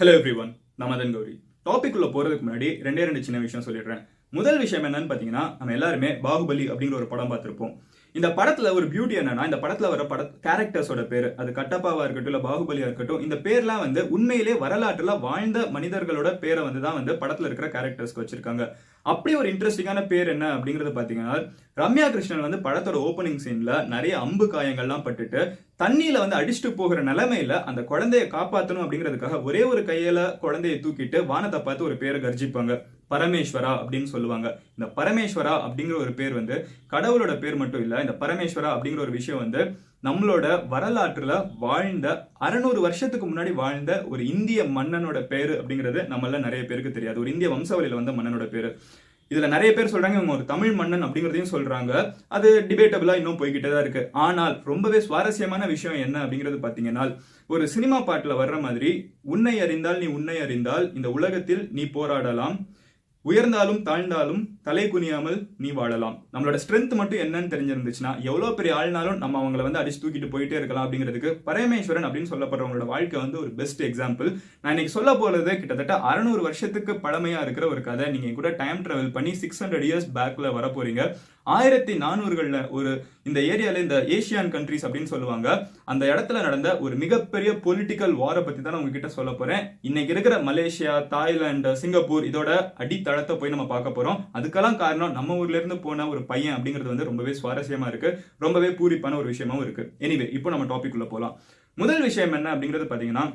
Hello everyone, நான் Madan Gowri. Topic உள்ள போறதுக்கு முன்னாடி ரெண்டு சின்ன விஷயம் சொல்லிடுறேன். முதல் விஷயம் என்னன்னு பாத்தீங்கன்னா, நம்ம எல்லாருமே பாகுபலி அப்படிங்கிற ஒரு படம் பார்த்திருப்போம். இந்த படத்துல ஒரு பியூட்டி என்னன்னா, இந்த படத்துல வர கேரக்டர்ஸோட பேரு, அது கட்டப்பாவா இருக்கட்டும் இல்ல பாகுபலியா இருக்கட்டும், இந்த பேர்லாம் உண்மையிலே வரலாற்றுல வாழ்ந்த மனிதர்களோட பேரை தான் படத்துல இருக்கிற கேரக்டர்ஸ்க்கு வச்சிருக்காங்க. அப்படி ஒரு இன்ட்ரெஸ்டிங்கான பேர் என்ன அப்படிங்கறது பாத்தீங்கன்னா, ரம்யா கிருஷ்ணன் படத்தோட ஓப்பனிங் சீன்ல நிறைய அம்பு காயங்கள்லாம் பட்டுட்டு தண்ணியில அடிச்சுட்டு போகிற நிலைமையில அந்த குழந்தைய காப்பாத்தணும் அப்படிங்கிறதுக்காக ஒரே ஒரு கையில குழந்தைய தூக்கிட்டு வானத்தை பார்த்து ஒரு பேரை கர்ஜிப்பாங்க. பரமேஸ்வரா அப்படின்னு சொல்லுவாங்க. இந்த பரமேஸ்வரா அப்படிங்கிற ஒரு பேர் கடவுளோட பேர் மட்டும் இல்ல. இந்த பரமேஸ்வரா அப்படிங்கிற ஒரு விஷயம் நம்மளோட வரலாற்றுல வாழ்ந்த 600 வருஷத்துக்கு முன்னாடி வாழ்ந்த ஒரு இந்திய மன்னனோட பேரு அப்படிங்கிறது நம்மள நிறைய பேருக்கு தெரியாது. ஒரு இந்திய வம்சாவளியில வந்த மன்னனோட பேரு. இதுல நிறைய பேர் சொல்றாங்க இவங்க ஒரு தமிழ் மன்னன் அப்படிங்கறதையும் சொல்றாங்க. அது டிபேட்டபிளா இன்னும் போய்கிட்டே தான் இருக்கு. ஆனால் ரொம்பவே சுவாரஸ்யமான விஷயம் என்ன அப்படிங்கிறது பாத்தீங்கன்னா, ஒரு சினிமா பாட்டுல வர்ற மாதிரி, உன்னை அறிந்தால் நீ உன்னை அறிந்தால் இந்த உலகத்தில் நீ போராடலாம், உயர்ந்தாலும் தாழ்ந்தாலும் தலை குனியாமல் நீ வாழலாம். நம்மளோட ஸ்ட்ரென்த் மட்டும் என்னன்னு தெரிஞ்சிருந்துச்சுன்னா எவ்வளவு பெரிய ஆள்னாலும் நம்ம அவங்களை அடிச்சு தூக்கிட்டு போயிட்டே இருக்கலாம் அப்படிங்கிறதுக்கு பரமேஸ்வரன் அப்படின்னு சொல்லப்படுறவங்களோட வாழ்க்கை ஒரு பெஸ்ட் எக்ஸாம்பிள். நான் இன்னைக்கு சொல்ல போறது கிட்டத்தட்ட 600 வருஷத்துக்கு பழமையா இருக்கிற ஒரு கதை. நீங்க கூட டைம் டிராவல் பண்ணி 600 இயர்ஸ் பேக்ல வர போறீங்க. 1400 ஒரு இந்த ஏரியால இந்த ஏசியான் கண்ட்ரிஸ் அப்படின்னு சொல்லுவாங்க, அந்த இடத்துல நடந்த ஒரு மிகப்பெரிய பொலிட்டிக்கல் வாரை பத்தி தான் உங்ககிட்ட சொல்ல போறேன். இன்னைக்கு இருக்கிற மலேசியா, தாய்லாந்து, சிங்கப்பூர் இதோட அடித்தளத்தை போய் நம்ம பார்க்க போறோம். அதுக்கெல்லாம் காரணம் நம்ம ஊர்ல இருந்து போன ஒரு பையன் அப்படிங்கிறது ரொம்பவே சுவாரஸ்யமா இருக்கு, ரொம்பவே பூரிப்பான ஒரு விஷயமும் இருக்கு. எனிவே, இப்போ நம்ம டாபிக் உள்ள போலாம். முதல் விஷயம் என்ன அப்படிங்கிறது பாத்தீங்கன்னா,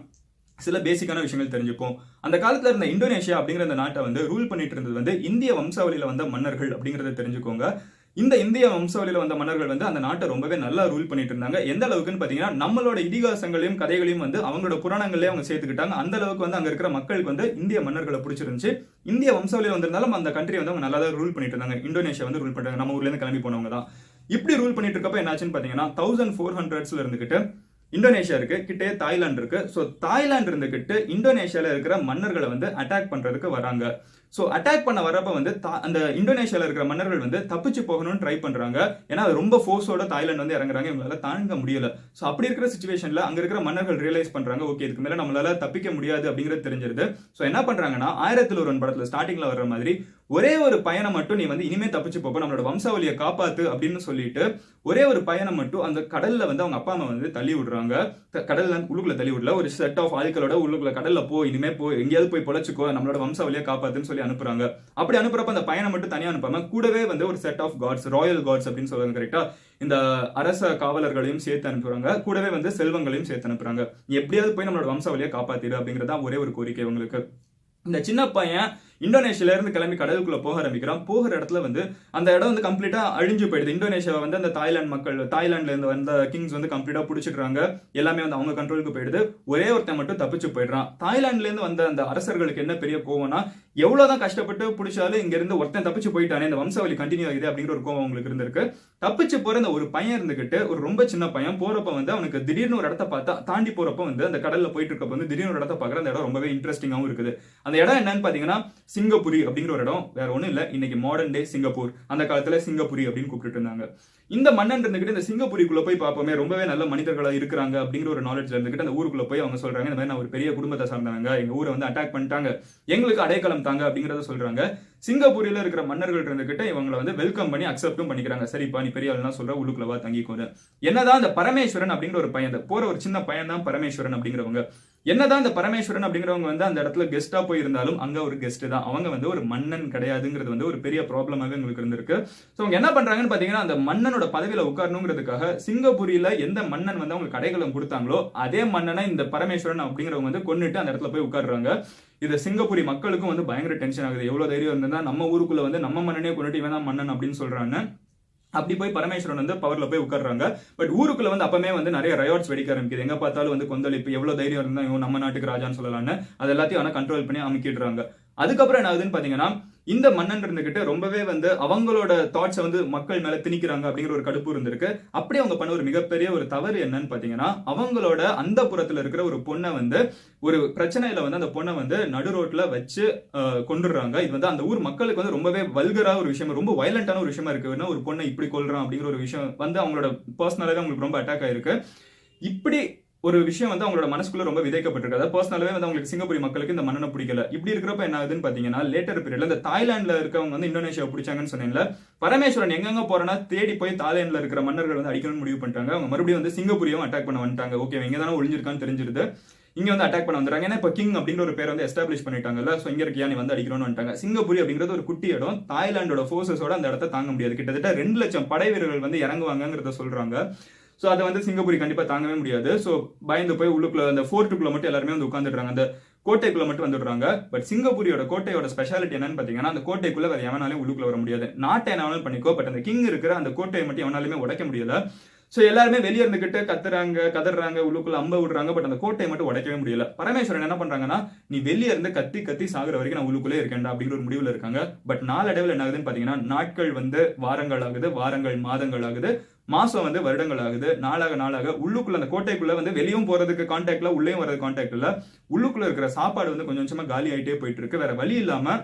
சில பேசிக்கான விஷயங்கள் தெரிஞ்சுப்போம். அந்த காலத்துல இருந்த இந்தோனேஷியா அப்படிங்கிற அந்த நாட்டை ரூல் பண்ணிட்டு இருந்தது இந்திய வம்சாவளியில வந்த மன்னர்கள் அப்படிங்கறத தெரிஞ்சுக்கோங்க. இந்த இந்திய வம்சாவளியில வந்த மன்னர்கள் அந்த நாட்டை ரொம்பவே நல்லா ரூல் பண்ணிட்டு இருந்தாங்க. எந்த அளவுக்குன்னு பாத்தீங்கன்னா, நம்மளோட இதிகாசங்களையும் கதைகளையும் அவங்களோட புராணங்களே அவங்க சேர்த்துக்கிட்டாங்க. அந்த அளவுக்கு அங்க இருக்கிற மக்களுக்கு இந்திய மன்னர்களை பிடிச்சிருந்துச்சு. இந்திய வம்சாவளியில வந்திருந்தாலும் அந்த கண்ட்ரி அவங்க நல்லா தான் ரூல் பண்ணிட்டு இருந்தாங்க. இந்தோனேஷியா ரூல் பண்றாங்க. நம்ம ஊர்ல இருந்து கிளம்பி போனவங்க தான். இப்படி ரூல் பண்ணிட்டு இருக்கப்ப என்னாச்சுன்னு பாத்தீங்கன்னா, 1400s இருந்துகிட்டு இந்தோனேஷியா இருக்கு, கிட்டே தாய்லாந்து இருக்கு. சோ தாய்லாந்து இருந்துகிட்டு இந்தோனேஷியால இருக்கிற மன்னர்களை அட்டாக் பண்றதுக்கு வராங்க. சோ அட்டாக் பண்ண வரப்ப அந்த இந்தோனேஷியால இருக்கிற மன்னர்கள் தப்பிச்சு போகணும்னு ட்ரை பண்றாங்க. ஏன்னா அது ரொம்ப ஃபோர்ஸோட தாய்லாந்து இறங்குறாங்க, இவங்களால தாங்க முடியல. சோ அப்படி இருக்கிற சிச்சுவேஷன்ல அங்க இருக்கிற மன்னர்கள் ரியலைஸ் பண்றாங்க, ஓகே இதுக்கு மேல நம்மளால தப்பிக்க முடியாது அப்படிங்கிறது தெரிஞ்சிருது. சோ என்ன பண்றாங்கன்னா, 1001 படத்துல ஸ்டார்டிங்ல வர்ற மாதிரி ஒரே ஒரு பையனை மட்டும் நீ இனிமே தப்பிச்சு போப்ப, நம்மளோட வம்சாவளியை காப்பாத்து அப்படின்னு சொல்லிட்டு ஒரே ஒரு பையனை மட்டும் அந்த கடல்ல அவங்க அப்பா அம்மா தள்ளி விடுறாங்க. கடல்ல உள்ளுக்குள்ள தள்ளி விடல, ஒரு செட் ஆஃப் ஆட்களோட உள்ளுக்குள்ள கடல்ல இனிமே எங்கேயாவது போய் பொழைச்சுக்கோ, நம்மளோட வம்சாவளியை காப்பாத்துன்னு சொல்லி அனுப்புறாங்க. அப்படி அனுப்புறப்ப அந்த பையனை மட்டும் தனியா அனுப்பாம கூடவே ஒரு set of cots, royal cots அப்படின்னு சொல்றாங்க கரெக்டா, இந்த அரச காவலர்களையும் சேர்த்து அனுப்புறாங்க. கூடவே செல்வங்களையும் சேர்த்து அனுப்புறாங்க. எப்படியாவது போய் நம்மளோட வம்சாவளியை காப்பாத்திடு அப்படிங்கறதா ஒரே ஒரு கோரிக்கை உங்களுக்கு. இந்த சின்ன பையன் இந்தோனேஷியால இருந்து கிளம்பி கடலுக்குள்ள போக ஆரம்பிக்கிறான். போகிற இடத்துல அந்த இடம் கம்ப்ளீட்டா அழிஞ்சு போயிடுது. இந்தோனேஷியா அந்த தாய்லாந்து மக்கள், தாய்லாந்துல இருந்து வந்த கிங்ஸ் கம்ப்ளீட்டா பிடிச்சிடுறாங்க. எல்லாமே அவங்க கண்ட்ரோலுக்கு போயிடுது. ஒரே ஒருத்தன் மட்டும் தப்பிச்சு போயிடுறான். தாய்லாந்துல இருந்து வந்த அந்த அரசர்களுக்கு என்ன பெரிய கோவம்னா, எவ்வளவுதான் கஷ்டப்பட்டு பிடிச்சாலும் இங்க இருந்து ஒருத்தன் தப்பிச்சு போயிட்டானே, இந்த வம்சாவளி கண்டினியூ ஆகுது அப்படிங்கிற ஒரு கோவம் அவங்களுக்கு இருந்திருக்கு. தப்பிச்சு போற அந்த ஒரு பையன் இருந்துகிட்டு, ஒரு ரொம்ப சின்ன பையன் போறப்ப அவனுக்கு திடீர்னு ஒரு இடத்த பார்த்தா, தாண்டி போறப்ப அந்த கடல்ல போயிட்டு இருக்கப்ப திடீர்னு ஒரு இடத்த பாக்குற. அந்த இடம் ரொம்பவே இன்ட்ரெஸ்டிங்காவும் இருக்குது. அந்த இடம் என்னன்னு பாத்தீங்கன்னா, சிங்கப்பூரி அப்படிங்கிற ஒரு இடம். வேற ஒண்ணும் இல்ல, இன்னைக்கு மாடர்ன் டே சிங்கப்பூர். அந்த காலத்துல சிங்கப்பூரி அப்படின்னு கூப்பிட்டு இருந்தாங்க. இந்த மன்னன் இருந்துகிட்டு இந்த சிங்கப்பூரிக்குள்ள போய் பார்ப்போமே, ரொம்பவே நல்ல மனிதர்களா இருக்கிறாங்க அப்படிங்கிற ஒரு நாலேஜ்ல இருந்துகிட்டு அந்த ஊருக்குள்ள போய் அவங்க சொல்றாங்க, இந்த மாதிரி நான் ஒரு பெரிய குடும்பத்தை சார்ந்தவங்க, எங்க ஊரை அட்டாக் பண்ணிட்டாங்க, எங்களுக்கு அடைக்கலம் தாங்க அப்படிங்கறத சொல்றாங்க. சிங்கப்பூரில இருக்கிற மன்னர்கள் இருந்துகிட்ட இவங்களை வெல்கம் பண்ணி அக்செப்டும் பண்ணிக்கிறாங்க. சரிப்பா நீ பெரிய ஆளுனா சொல்ற, உள்ளுக்குள்ளவா தங்கிக்கோங்க. என்னதான் இந்த பரமேஸ்வரன் அப்படிங்கிற ஒரு பையன், போற ஒரு சின்ன பையன் தான் பரமேஸ்வரன் அப்படிங்கிறவங்க. என்னதான் இந்த பரமேஸ்வரன் அப்படிங்கிறவங்க அந்த இடத்துல கெஸ்டா போய் இருந்தாலும் அங்க ஒரு கெஸ்ட் தான். அவங்க ஒரு மன்னன் கிடையாதுங்கிறது ஒரு பெரிய ப்ராப்ளமாவே உங்களுக்கு இருந்திருக்கு. சோ அவங்க என்ன பண்றாங்கன்னு பாத்தீங்கன்னா, அந்த மன்னனோட பதவியில உட்காரணுங்கிறதுக்காக சிங்கப்பூரில எந்த மன்னன் அவங்களுக்கு அடைக்கலம் கொடுத்தாங்களோ அதே மன்னனை இந்த பரமேஸ்வரன் அப்படிங்கிறவங்க கொன்னுட்டு அந்த இடத்துல போய் உட்கார்றாங்க. இது சிங்கப்பூரி மக்களுக்கும் பயங்கர டென்ஷன் ஆகுது. எவ்வளவு தைரியம் இருந்தா நம்ம ஊருக்குள்ள நம்ம மன்னனே கொண்டுட்டு இவன் தான் மன்னன் அப்படின்னு சொல்றாங்க. அப்படி போய் பரமேஸ்வரன் பவர்ல போய் உட்கார்றாங்க. பட் ஊருக்குள்ள அப்பமே நிறைய ரயாட்ஸ் வெடிக்க ஆரம்பிக்குது. எங்க பார்த்தாலும் கொந்தளிப்பு, எவ்வளவு தைரியம் இருந்தா இவன் நம்ம நாட்டுக்கு ராஜான்னு சொல்லலாம்னு அது எல்லாத்தையும் கண்ட்ரோல் பண்ணி அமைக்கிடுறாங்க. அதுக்கப்புறம் என்ன ஆகுதுன்னு பாத்தீங்கன்னா, இந்த மன்னன் இருந்துகிட்டு ரொம்பவே அவங்களோட தாட்ஸ் மக்கள் மேல திணிக்கிறாங்க அப்படிங்கிற ஒரு கடுப்பு இருந்திருக்கு. அப்படி அவங்க பண்ண ஒரு மிகப்பெரிய ஒரு தவறு என்னன்னு பாத்தீங்கன்னா, அவங்களோட அந்த புறத்துல இருக்கிற ஒரு பொண்ணை ஒரு பிரச்சனையில அந்த பொண்ணை நடு ரோட்ல வச்சு கொண்டுடுறாங்க. இது அந்த ஊர் மக்களுக்கு ரொம்பவே வல்கரா ஒரு விஷயம், ரொம்ப வயலண்டான ஒரு விஷயமா இருக்கு. ஒரு பொண்ணை இப்படி கொல்றான் அப்படிங்கிற ஒரு விஷயம் அவங்களோட பர்சனலாவே அவங்களுக்கு ரொம்ப அட்டாக் ஆயிருக்கு. இப்படி ஒரு விஷயம் வந்து அவங்களோட மனசுக்குள்ள ரொம்ப விதைக்கப்பட்டிருக்கு. அதாவது பர்சனலாவே வந்து அவங்களுக்கு சிங்கப்பூரி மக்களுக்கு இந்த மன்னனை பிடிக்கல. இப்படி இருக்கிறப்ப என்ன ஆகுதுன்னு பாத்தீங்கன்னா லேட்டர் பீரியட்ல இந்த தாய்லாந்துல இருக்கவங்க வந்து இந்தோனேஷியா பிடிச்சாங்கன்னு சொன்னேன்ல, பரமேஸ்வரன் எங்கெங்க போறனா தேடி போய் தாய்லாந்துல இருக்கிற மன்னர்கள் வந்து அடிக்கணும்னு முடிவு பண்ணிட்டாங்க. அவங்க மறுபடியும் வந்து சிங்கப்பூரியும் அட்டாக் பண்ண வந்துட்டாங்க. ஓகே, இங்க தானே ஒளிஞ்சிருக்கான்னு தெரிஞ்சிருது, இங்க வந்து அட்டாக் பண்ண வந்துறாங்க. ஏன்னா இப்ப கிங் அப்படிங்கிற ஒரு பேர் வந்து எஸ்டாப்ளிஷ் பண்ணிட்டாங்கல்ல, சோ இங்க இருக்கியா நீ வந்து அடிக்கணும்னு வந்துட்டாங்க. சிங்கப்பூரி அப்படிங்கிறது ஒரு குட்டி இடம், தாய்லாந்தோட போர்சஸோட அந்த இடத்தை தாங்க முடியாது. கிட்டத்தட்ட 2 லட்சம் படை வீரர்கள் வந்து இறங்குவாங்கிறத சொல்றாங்க. சோ அதை வந்து சிங்கப்பூரி கண்டிப்பா தாங்கவே முடியாது. சோ பயந்து போய் உள்ளுக்குள்ள அந்த ஃபோர்ட்டுக்குள்ள மட்டும் எல்லாருமே வந்து உட்காந்துடுறாங்க, அந்த கோட்டைக்குள்ள மட்டும் வந்துடுறாங்க. பட் சிங்கப்பூரியோட கோட்டையோட ஸ்பெஷாலிட்டி என்னன்னு பாத்தீங்கன்னா, அந்த கோட்டைக்குள்ள வேற எவனாலையும் உள்ளுக்குள்ள வர முடியாது. நாட்டை எவனாலும் பண்ணிக்கோ, பட் அந்த கிங் இருக்கிற அந்த கோட்டையை மட்டும் எவனாலுமே உடைக்க முடியல. சோ எல்லாருமே வெளியே இருந்துகிட்டு கத்துறாங்க, கதறாங்க, உள்ளுக்குள்ள அம்ப விடுறாங்க. பட் அந்த கோட்டையை மட்டும் உடைக்கவே முடியல. பரமேஸ்வரன் என்ன பண்றாங்கன்னா, நீ வெளியே இருந்து கத்தி கத்தி சாகுற வரைக்கும் நான் உள்ளுக்குள்ளே இருக்கேன்டா அப்படிங்கிற ஒரு முடிவுல இருக்காங்க. பட் நாளடைவில் என்ன ஆகுதுன்னு பாத்தீங்கன்னா, நாட்கள் வந்து வாரங்கள் ஆகுது, வாரங்கள் மாதங்கள் ஆகுது, மாசம் வந்து வருடங்கள் ஆகுது. நாளாக நாளாக உள்ளுக்குள்ள அந்த கோட்டைக்குள்ள வந்து வெளியும் போறதுக்கு கான்டாக்ட்ல, உள்ளேயும் வரது கான்டாக்ட் இல்ல. உள்ளுக்குள்ள இருக்கிற சாப்பாடு வந்து கொஞ்சம் கொஞ்சமா காலி ஆயிட்டே போயிட்டு இருக்கு. வேற வழி இல்லாம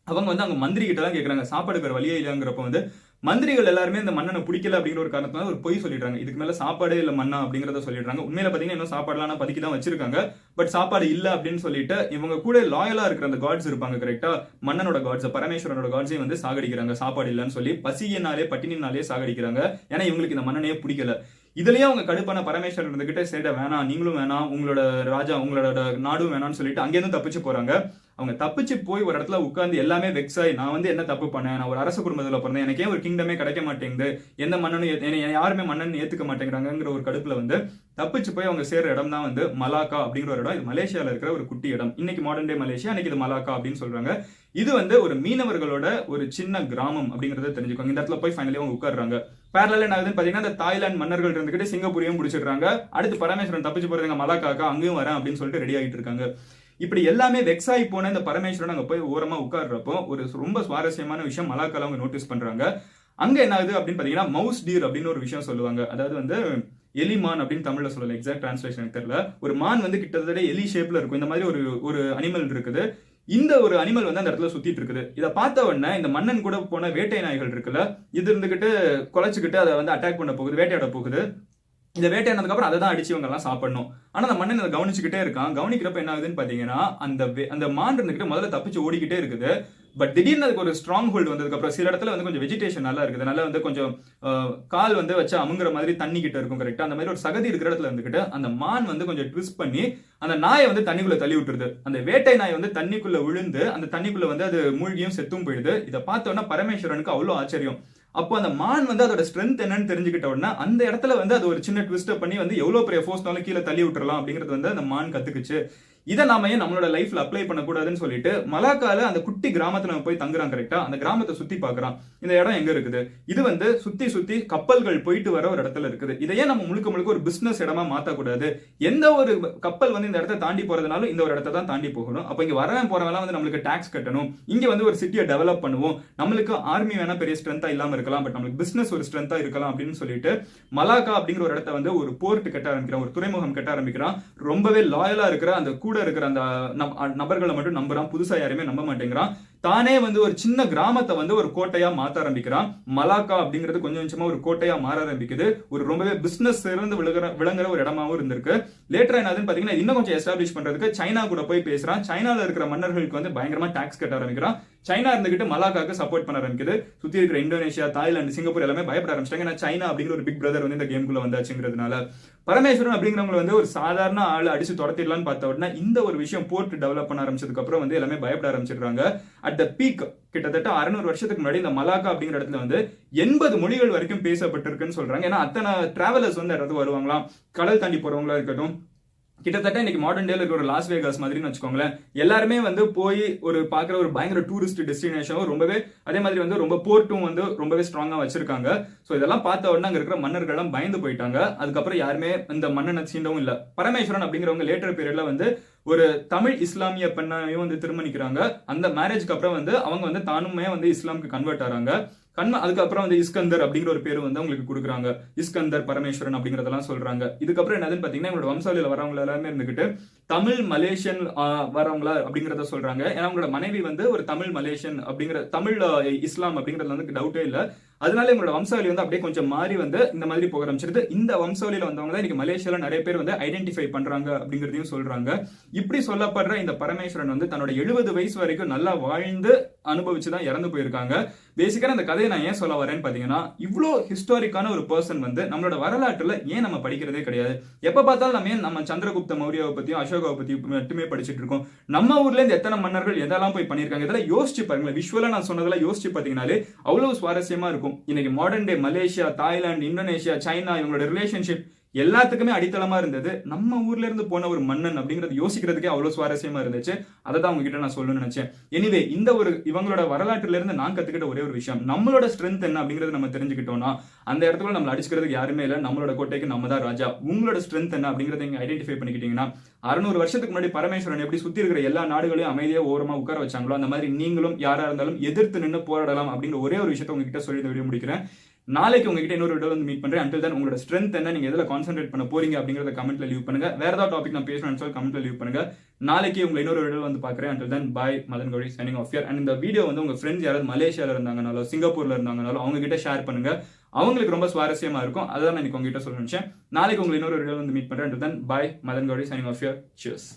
அவங்க வந்து அங்க மந்திரி கிட்ட தான் கேக்குறாங்க, சாப்பாடு வேற வழியே இல்லங்கிறப்ப வந்து மந்திரிகள் எல்லாருமே இந்த மன்னனை பிடிக்கல அப்படிங்கிற ஒரு காரணத்தினால ஒரு பொய் சொல்லிடுறாங்க. இதுக்கு மேல சாப்பாடே இல்ல மன்னா அப்படிங்கறத சொல்லிடுறாங்க. உண்மையில பாத்தீங்கன்னா இன்னும் சாப்பாடுலாம் பதுக்கி தான் வச்சிருக்காங்க. பட் சாப்பாடு இல்ல அப்படின்னு சொல்லிட்டு இவங்க கூட லாயலா இருக்கிற அந்த காட்ஸ் இருப்பாங்க கரெக்டா, மன்னனோட காட்ஸ், பரமேஸ்வரனோட காட்ஸையும் வந்து சாகடிக்கிறாங்க. சாப்பாடு இல்லன்னு சொல்லி பசியினாலே பட்டினினாலே சாகடிக்கிறாங்க. ஏன்னா இவங்களுக்கு இந்த மன்னனையே பிடிக்கல. இதுலயே அவங்க கடுப்பான பரமேஸ்வரன் இருந்துகிட்டு சேட வேணாம், நீங்களும் வேணாம், உங்களோட ராஜா உங்களோட நாடும் வேணாம்னு சொல்லிட்டு அங்கேருந்து தப்பிச்சு போறாங்க. அவங்க தப்பிச்சு போய் ஒரு இடத்துல உட்கார்ந்து எல்லாமே வெக்ஸாய், நான் வந்து என்ன தப்பு பண்ணேன், நான் ஒரு அரச குடும்பத்துல பிறந்தேன், எனக்கே ஒரு கிங்டமே கிடைக்க மாட்டேங்குது, எந்த மன்னனும் யாருமே மன்னன் ஏத்துக்க மாட்டேங்கிறாங்கிற ஒரு கடுப்புல வந்து தப்பிச்சு போய் அவங்க சேர்ற இடம் தான் வந்து மலாக்கா அப்படிங்கிற ஒரு இடம். இது மலேசியால இருக்கிற ஒரு குட்டி இடம். இன்னைக்கு மாடர்ன் டே மலேசியா, அன்னைக்கு இது மலாக்கா அப்படின்னு சொல்றாங்க. இது வந்து ஒரு மீனவர்களோட ஒரு சின்ன கிராமம் அப்படிங்கறத தெரிஞ்சுக்கோங்க. இந்த இடத்துல போய் ஃபைனலி அவங்க உட்கார்றாங்க. பேரலா என்ன ஆகுதுன்னு பாத்தீங்கன்னா, இந்த தாய்லாந்து மன்னர்கள் இருந்துகிட்டு சிங்கப்பூரையும் பிடிச்சிடுறாங்க. அடுத்து பரமேஸ்வரன் தப்பிச்சு போறதுங்க மலாக்காக்கா, அங்கேயும் வரேன் அப்படின்னு சொல்லிட்டு ரெடி ஆகிட்டு இருக்காங்க. இப்படி எல்லாமே வெக்ஸாகி போன இந்த பரமேஸ்வரன் அங்க போய் ஓரமா உட்கார்றப்போ ஒரு ரொம்ப சுவாரஸ்யமான விஷயம் மலாக்கால அவங்க நோட்டீஸ் பண்றாங்க. அங்க என்ன ஆகுது அப்படின்னு பாத்தீங்கன்னா, மவுஸ் டீர் அப்படின்னு ஒரு விஷயம் சொல்லுவாங்க. அதாவது வந்து எலிமான் அப்படின்னு தமிழ்ல சொல்லல, எக்ஸாக்ட் டிரான்ஸ்லேஷன் எனக்கு தெரியல. ஒரு மான் வந்து கிட்டத்தட்ட எலி ஷேப்ல இருக்கும். இந்த மாதிரி ஒரு அனிமல் இருக்குது. இந்த ஒரு அனிமல் வந்து அந்த இடத்துல சுத்திட்டு இருக்குது. இதை பார்த்த உடனே இந்த மன்னன் கூட போன வேட்டை நாய்கள் இருக்குல்ல, இது இருந்துகிட்டு குலைச்சுக்கிட்டு அதை வந்து அட்டாக் பண்ண போகுது, வேட்டையாட போகுது. இந்த வேட்டையானதுக்கு அப்புறம் அதை தான் அடிச்சு இவங்க எல்லாம் சாப்பிடணும். ஆனா அந்த மன்னன் அதை கவனிச்சுக்கிட்டே இருக்கான். கவனிக்கிறப்ப என்ன ஆகுதுன்னு பாத்தீங்கன்னா, அந்த மான் இருந்துகிட்டு முதல்ல தப்பிச்சு ஓடிக்கிட்டே இருக்குது. பட் திடீர்னு அதுக்கு ஒரு ஸ்ட்ராங் ஹோல்டு வந்ததுக்கு அப்புறம் சில இடத்துல வந்து கொஞ்சம் வெஜிடேஷன் நல்லா இருக்குது, நல்லா வந்து கொஞ்சம் கால் வந்து வச்சு அமுங்குற மாதிரி தண்ணி கிட்ட இருக்கும் கரெக்டா, அந்த மாதிரி ஒரு சகதி இருக்கிற இடத்துல இருந்துகிட்டு அந்த மான் வந்து கொஞ்சம் ட்விஸ்ட் பண்ணி அந்த நாயை வந்து தண்ணிக்குள்ள தள்ளி விட்டுருது. அந்த வேட்டை நாய் வந்து தண்ணிக்குள்ள விழுந்து அந்த தண்ணிக்குள்ள வந்து அது மூழ்கியும் செத்தும் போயிடுது. இதை பார்த்தோன்னா பரமேஸ்வரனுக்கு அவ்வளவு ஆச்சரியம். அப்போ அந்த மான் வந்து அதோட ஸ்ட்ரென்த் என்னன்னு தெரிஞ்சுக்கிட்ட உடனே அந்த இடத்துல வந்து அது ஒரு சின்ன ட்விஸ்ட் பண்ணி வந்து எவ்வளவு பெரிய ஃபோர்ஸ்னாலும் கீழே தள்ளி விட்டுறலாம் அப்படிங்கிறது வந்து அந்த மான் கத்துக்குச்சு. இதை நாம ஏன் நம்மளோட லைஃப்ல அப்ளை பண்ணக்கூடாதுன்னு சொல்லிட்டு மலாக்கால அந்த குட்டி கிராமத்துல போய் தங்குறான் கரெக்டா. அந்த கிராமத்தை சுத்தி பாக்குறான், இந்த இடம் எங்க இருக்குது, இது வந்து சுத்தி சுத்தி கப்பல்கள் போயிட்டு வர ஒரு இடத்துல இருக்குது. இதையே நம்ம முழுக்க முழுக்க ஒரு பிசினஸ் இடமா மாத்தக்கூடாது. எந்த ஒரு கப்பல் வந்து இந்த இடத்த தாண்டி போறதுனாலும் இந்த ஒரு இடத்த தான் தாண்டி போகணும். அப்ப இங்க வரவன் போறவெல்லாம் வந்து நம்மளுக்கு டாக்ஸ் கட்டணும். இங்க வந்து ஒரு சிட்டியை டெவலப் பண்ணுவோம். நம்மளுக்கு ஆர்மி வேணா பெரிய ஸ்ட்ரென்த்தா இல்லாம இருக்கலாம், பட் நம்மளுக்கு பிசினஸ் ஒரு ஸ்ட்ரென்த்தா இருக்கலாம் அப்படின்னு சொல்லிட்டு மலாக்கா அப்படிங்கிற ஒரு இடத்த வந்து ஒரு போர்ட் கட்ட ஆரம்பிக்கிறான், ஒரு துறைமுகம் கட்ட ஆரம்பிக்கிறான். ரொம்பவே லாயலா இருக்கிற அந்த கூட இருக்கிற அந்த நபர்களை மட்டும் நம்புறான், புதுசா யாருமே நம்ப மாட்டேங்கிறான். தானே வந்து ஒரு சின்ன கிராமத்தை வந்து ஒரு கோட்டையா மாத்த ஆரம்பிக்கிறான். மலாக்கா அப்படிங்கிறது கொஞ்சம் கொஞ்சமா ஒரு கோட்டையா மாற ஆரம்பிக்குது. ஒரு ரொம்பவே பிசினஸ் சிறந்து விளங்குற ஒரு இடமாவும் இருந்திருக்கு. லேட்டரா என்னதுன்னு பாத்தீங்கன்னா, இன்னும் கொஞ்சம் எஸ்டாப்ளிஷ் பண்றதுக்கு சைனா கூட போய் பேசுறான். சைனால இருக்கிற மன்னர்களுக்கு வந்து பயங்கரமா டாக்ஸ் கட்ட ஆரம்பிக்கிறான். சைனா இருந்துகிட்டு மலாக்காக்கு சப்போர்ட் பண்ண ஆரம்பிக்குது. சுத்தி இருக்கிற இந்தோனேஷியா, தாய்லாந்து, சிங்கப்பூர் எல்லாமே பயப்பட ஆரம்பிச்சிட்டாங்க. ஏன்னா சைனா அப்படிங்கிற ஒரு பிக் பிரதர் வந்து இந்த கேமுக்குள்ள வந்தாச்சுங்கிறதுனால. பரமேஸ்வரன் அப்படிங்கிறவங்க வந்து ஒரு சாதாரண ஆள் அடிச்சு துரத்திடலான்னு பார்த்த உடனே இந்த ஒரு விஷயம் போர்ட் டெவலப் பண்ண ஆரம்பிச்சதுக்கு அப்புறம் வந்து எல்லாமே பயப்பட ஆரம்பிச்சிடுறாங்க. அட் த பீக் கிட்டத்தட்ட 600 வருஷத்துக்கு முன்னாடி இந்த மலாக்கா அப்படிங்கிற இடத்துல வந்து 80 மொழிகள் வரைக்கும் பேசப்பட்டிருக்குன்னு சொல்றாங்க. ஏன்னா அத்தனை டிராவலர்ஸ் வந்து இடத்துக்கு வருவாங்களாம், கடல் தாண்டி போறவங்களா இருக்கட்டும். கிட்டத்தட்ட இன்னைக்கு மாடர்ன் டேல இருக்கிற ஒரு லாஸ் வேகாஸ் மாதிரின்னு வச்சுக்கோங்களேன். எல்லாருமே வந்து போய் ஒரு பாக்குற ஒரு பயங்கர டூரிஸ்ட் டெஸ்டினேஷனும் ரொம்பவே, அதே மாதிரி வந்து ரொம்ப போர்ட்டும் வந்து ரொம்பவே ஸ்ட்ராங்கா வச்சிருக்காங்க. சோ இதெல்லாம் பார்த்த உடனே அங்க இருக்கிற மன்னர்கள் எல்லாம் பயந்து போயிட்டாங்க. அதுக்கப்புறம் யாருமே இந்த மன்னனை சீண்டவும் இல்ல. பரமேஸ்வரன் அப்படிங்கிறவங்க லேட்டர் பீரியட்ல வந்து ஒரு தமிழ் இஸ்லாமிய பெண்ணையும் வந்து திருமணிக்கிறாங்க. அந்த மேரேஜ்க்கு அப்புறம் வந்து அவங்க வந்து தானுமே வந்து இஸ்லாமுக்கு கன்வெர்ட் ஆறாங்க. அதுக்கப்புறம் வந்து இஸ்கந்தர் அப்படிங்கிற ஒரு பேரு வந்து அவங்களுக்கு கொடுக்குறாங்க. இஸ்கந்தர், பரமேஸ்வரன் அப்படிங்கறதெல்லாம் சொல்றாங்க. இதுக்கப்புறம் என்னதுன்னு பாத்தீங்கன்னா, இவங்களோட வம்சாவளியில வரவங்க எல்லாமே இருந்துகிட்டு தமிழ் மலேசியன் வரவங்களா அப்படிங்கறத சொல்றாங்க. ஏன்னா அவங்களோட மனைவி வந்து ஒரு தமிழ் மலேசியன் அப்படிங்கிற தமிழ் இஸ்லாம் அப்படிங்கறதுல வந்து டவுட்டே இல்ல. அதனால இவங்களோட வம்சாவளி வந்து அப்படியே கொஞ்சம் மாறி வந்து இந்த மாதிரி போக ஆரம்பிச்சிருது. இந்த வம்சாவளியில வந்தவங்க தான் இன்னைக்கு மலேசியால நிறைய பேர் வந்து ஐடென்டிஃபை பண்றாங்க அப்படிங்கிறதையும் சொல்றாங்க. இப்படி சொல்லப்படுற இந்த பரமேஸ்வரன் வந்து தன்னோட 70 வயசு வரைக்கும் நல்லா வாழ்ந்து அனுபவிச்சுதான் இறந்து போயிருக்காங்க. பேசிக்கா அந்த கதையை நான் ஏன் சொல்ல வரேன்னு பாத்தீங்கன்னா, இவ்வளோ ஹிஸ்டாரிக்கான ஒரு பர்சன் வந்து நம்மளோட வரலாற்றுல ஏன் நம்ம படிக்கிறதே கிடையாது. எப்ப பார்த்தாலும் நம்ம ஏன் நம்ம சந்திரகுப்த மௌரியாவை பத்தியும் அசோகாவை பத்தியும் மட்டுமே படிச்சுட்டு இருக்கோம். நம்ம ஊர்ல இருந்து எத்தனை மன்னர்கள் எதெல்லாம் போய் பண்ணிருக்காங்க, இதெல்லாம் யோசிச்சு பாருங்களேன். விஷுவலா நான் சொன்னதெல்லாம் யோசிச்சு பாத்தீங்கன்னாலே அவ்வளவு சுவாரஸ்யமா இருக்கும். இன்னைக்கு modern day Malaysia, Thailand, Indonesia, China இவங்களோட ரிலேஷன்ஷிப் எல்லாத்துக்குமே அடித்தளமா இருந்தது நம்ம ஊர்ல இருந்து போன ஒரு மன்னன் அப்படிங்கறது யோசிக்கிறதுக்கே அவ்வளவு சுவாரஸ்யமா இருந்துச்சு. அதை தான் உங்ககிட்ட நான் சொல்லணும்னு நினைச்சேன். எனிவே இந்த ஒரு இவங்களோட வரலாற்றுல இருந்து நான் கத்துக்கிட்ட ஒரே ஒரு விஷயம், நம்மளோட ஸ்ட்ரென்த் என்ன அப்படிங்கறது நம்ம தெரிஞ்சுக்கிட்டோம்னா அந்த இடத்துல நம்ம அடிச்சுக்கிறதுக்கு யாருமே இல்லை. நம்மளோட கோட்டைக்கு நம்ம தான் ராஜா. உங்களோட ஸ்ட்ரென்த் என்ன அப்படிங்கறத நீங்க ஐடென்டிஃபை பண்ணிக்கிட்டீங்கன்னா 600 வருஷத்துக்கு முன்னாடி பரமேஸ்வரன் எப்படி சுத்தி இருக்கிற எல்லா நாடுகளையும் அமைதியா ஓரமா உட்கார வச்சாங்களோ அந்த மாதிரி நீங்களும் யாரா இருந்தாலும் எதிர்த்து நின்று போராடலாம் அப்படிங்கிற ஒரே ஒரு விஷயத்தை உங்ககிட்ட சொல்லி இந்த வீடியோ முடிக்கிறேன். நாளைக்கு உங்ககிட்ட இன்னொரு வீடியோ வந்து மீட் பண்றேன். until then உங்களோட ஸ்ட்ரென்த் என்ன, நீங்க எதுல கான்சென்ட்ரேட் பண்ண போறீங்க அப்படிங்கறத கமெண்ட்ல லீவ் பண்ணுங்க. வேற ஏதாவது டாபிக் நான் பேசணும்னு சொல்லி கமெண்ட்ல லீவ் பண்ணுங்க. நாளைக்கு உங்களை இன்னொரு வீடியோ வந்து பாக்குறேன். until then bye, Madan Gowri signing off here. and இந்த வீடியோ வந்து உங்க ஃப்ரெண்ட்ஸ் யாராவது மலேசியால இருந்தாங்கனாலோ சிங்கப்பூர்ல இருந்தாங்கனாலோ அவங்க கிட்ட ஷேர் பண்ணுங்க. அவங்களுக்கு ரொம்ப சுவாரஸ்யமா இருக்கும். அதான் நான் உங்ககிட்ட சொல்ல நினைச்சேன். நாளைக்கு உங்களை இன்னொரு வீடியோ வந்து மீட் பண்றேன். until then bye, Madan Gowri signing off here. Cheers.